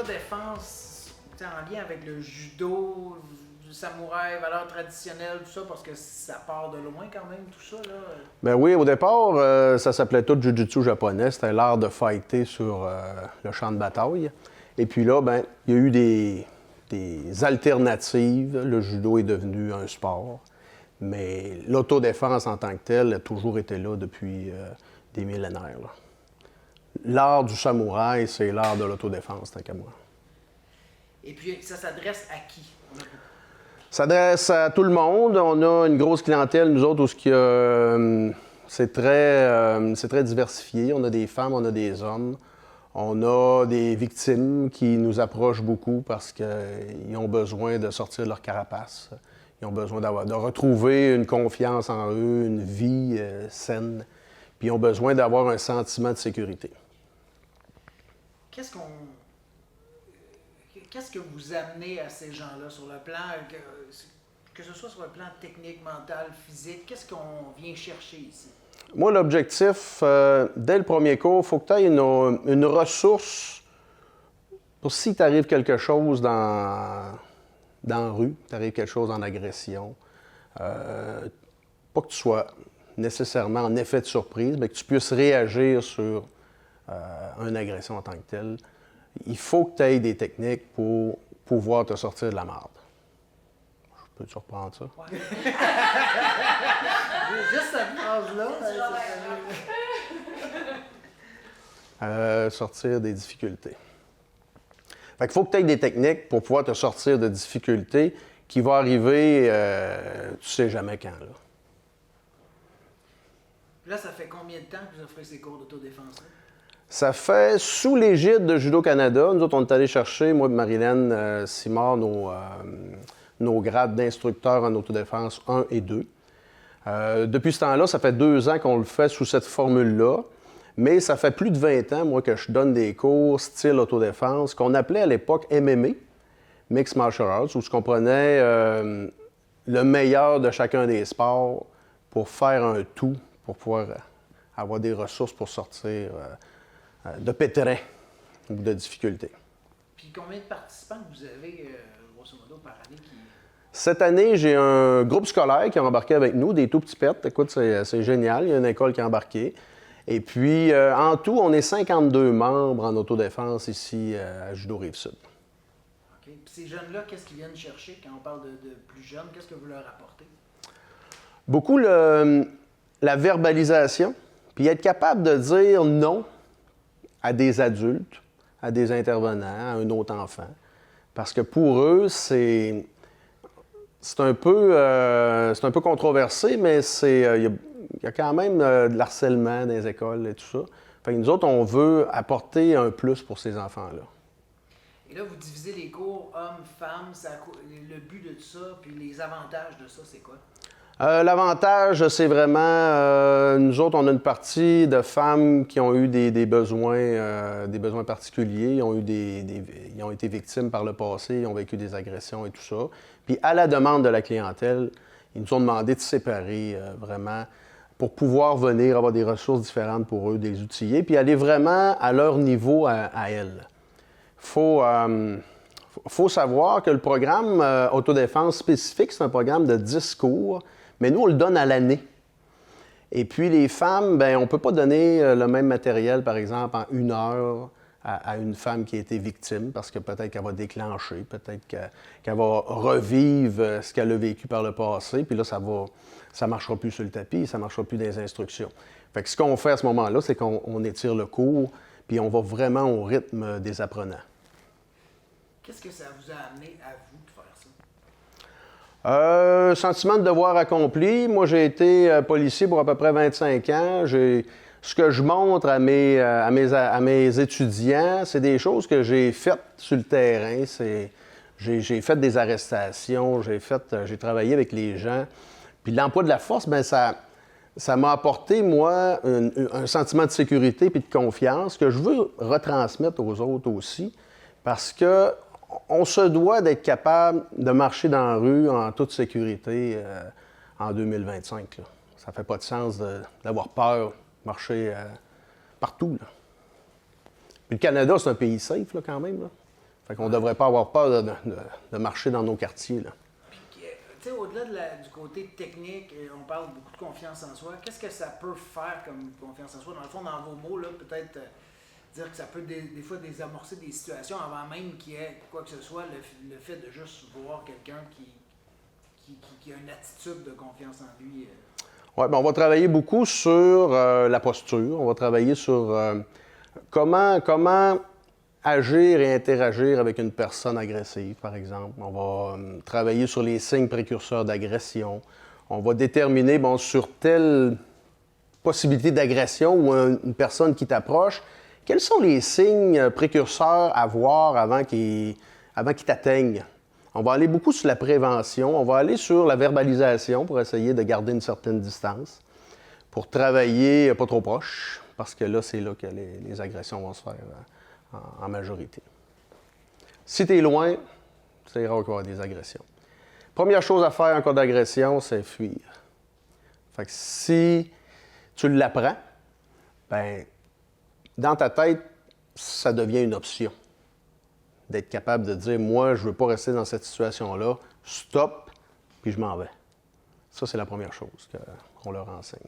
l'autodéfense, en lien avec le judo, du samouraï, valeurs traditionnelles, tout ça, parce que ça part de loin quand même, tout ça, là. Ben oui, au départ, ça s'appelait tout Jiu-Jitsu japonais. C'était l'art de fighter sur le champ de bataille. Et puis là, ben, il y a eu des alternatives. Le judo est devenu un sport. Mais l'autodéfense en tant que telle a toujours été là depuis des millénaires, là. L'art du samouraï, c'est l'art de l'autodéfense, tant qu'à moi. Et puis, ça s'adresse à qui? Ça s'adresse à tout le monde. On a une grosse clientèle, nous autres, où c'est très diversifié. On a des femmes, on a des hommes. On a des victimes qui nous approchent beaucoup parce qu'ils ont besoin de sortir de leur carapace. Ils ont besoin de retrouver une confiance en eux, une vie saine. Puis ils ont besoin d'avoir un sentiment de sécurité. Qu'est-ce que vous amenez à ces gens-là sur le plan, que ce soit sur le plan technique, mental, physique, qu'est-ce qu'on vient chercher ici? Moi, l'objectif, dès le premier cours, il faut que tu aies une ressource pour si t'arrive quelque chose dans la rue, t'arrive quelque chose en agression, pas que tu sois nécessairement en effet de surprise, mais que tu puisses réagir sur une agression en tant que telle. Il faut que tu aies des techniques pour pouvoir te sortir de la marde. Je peux te reprendre ça? Ouais. Juste cette phrase-là. Sortir des difficultés. Fait qu'il faut que tu aies des techniques pour pouvoir te sortir de difficultés qui vont arriver, tu sais jamais quand. Là, ça fait combien de temps que vous offrez ces cours d'autodéfense? Ça fait sous l'égide de Judo Canada. Nous autres, on est allés chercher, moi et Marilyn Simard, nos grades d'instructeurs en autodéfense 1 et 2. Depuis ce temps-là, ça fait 2 ans qu'on le fait sous cette formule-là. Mais ça fait plus de 20 ans, moi, que je donne des cours style autodéfense, qu'on appelait à l'époque MMA, Mixed Martial Arts, où je comprenais le meilleur de chacun des sports pour faire un tout, pour pouvoir avoir des ressources pour sortir de pétrin ou de difficultés. Puis combien de participants vous avez, grosso modo, par année qui... Cette année, j'ai un groupe scolaire qui a embarqué avec nous, des tout petits pets. Écoute, c'est génial. Il y a une école qui a embarqué. Et puis, en tout, on est 52 membres en autodéfense ici à Judo Rive-Sud. OK. Puis ces jeunes-là, qu'est-ce qu'ils viennent chercher quand on parle de plus jeunes? Qu'est-ce que vous leur apportez? Beaucoup la verbalisation, puis être capable de dire non à des adultes, à des intervenants, à un autre enfant. Parce que pour eux, c'est un peu controversé, mais il y a quand même de l'harcèlement dans les écoles et tout ça. Fait que nous autres, on veut apporter un plus pour ces enfants-là. Et là, vous divisez les cours hommes, femmes, le but de tout ça, puis les avantages de ça, c'est quoi? L'avantage, c'est vraiment, nous autres, on a une partie de femmes qui ont eu des besoins particuliers, ils ont été victimes par le passé, ils ont vécu des agressions et tout ça. Puis à la demande de la clientèle, ils nous ont demandé de séparer vraiment pour pouvoir venir avoir des ressources différentes pour eux, des outiller, puis aller vraiment à leur niveau à elles. Faut savoir que le programme autodéfense spécifique, c'est un programme de 10 cours, mais nous, on le donne à l'année. Et puis, les femmes, bien, on ne peut pas donner le même matériel, par exemple, en 1 heure à une femme qui a été victime, parce que peut-être qu'elle va déclencher, peut-être qu'elle va revivre ce qu'elle a vécu par le passé, puis là, ça ne marchera plus sur le tapis, ça ne marchera plus dans les instructions. Fait que ce qu'on fait à ce moment-là, c'est qu'on étire le cours, puis on va vraiment au rythme des apprenants. Qu'est-ce que ça vous a amené à vous de faire ça? Sentiment de devoir accompli. Moi, j'ai été policier pour à peu près 25 ans. Ce que je montre à mes étudiants, c'est des choses que j'ai faites sur le terrain. J'ai fait des arrestations, j'ai travaillé avec les gens. Puis l'emploi de la force, bien, ça m'a apporté, moi, un sentiment de sécurité et de confiance que je veux retransmettre aux autres aussi. Parce que on se doit d'être capable de marcher dans la rue en toute sécurité en 2025. Là. Ça fait pas de sens d'avoir peur de marcher partout. Là. Puis le Canada, c'est un pays safe là, quand même. Là. Fait qu'on ne devrait pas avoir peur de marcher dans nos quartiers, là. Tu sais, au-delà du côté technique, on parle beaucoup de confiance en soi. Qu'est-ce que ça peut faire comme confiance en soi? Dans le fond, dans vos mots, là, peut-être dire que ça peut des fois désamorcer des situations avant même qu'il y ait quoi que ce soit, le fait de juste voir quelqu'un qui a une attitude de confiance en lui. Oui, on va travailler beaucoup sur la posture. On va travailler sur comment agir et interagir avec une personne agressive, par exemple. On va travailler sur les signes précurseurs d'agression. On va déterminer, sur telle possibilité d'agression ou une personne qui t'approche, quels sont les signes précurseurs à voir avant qu'ils t'atteignent. On va aller beaucoup sur la prévention. On va aller sur la verbalisation pour essayer de garder une certaine distance, pour travailler pas trop proche, parce que là, c'est là que les agressions vont se faire en majorité. Si tu es loin, c'est rare qu'il va y avoir des agressions. Première chose à faire en cas d'agression, c'est fuir. Fait que si tu l'apprends, dans ta tête, ça devient une option. D'être capable de dire, moi, je ne veux pas rester dans cette situation-là, stop, puis je m'en vais. Ça, c'est la première chose qu'on leur enseigne.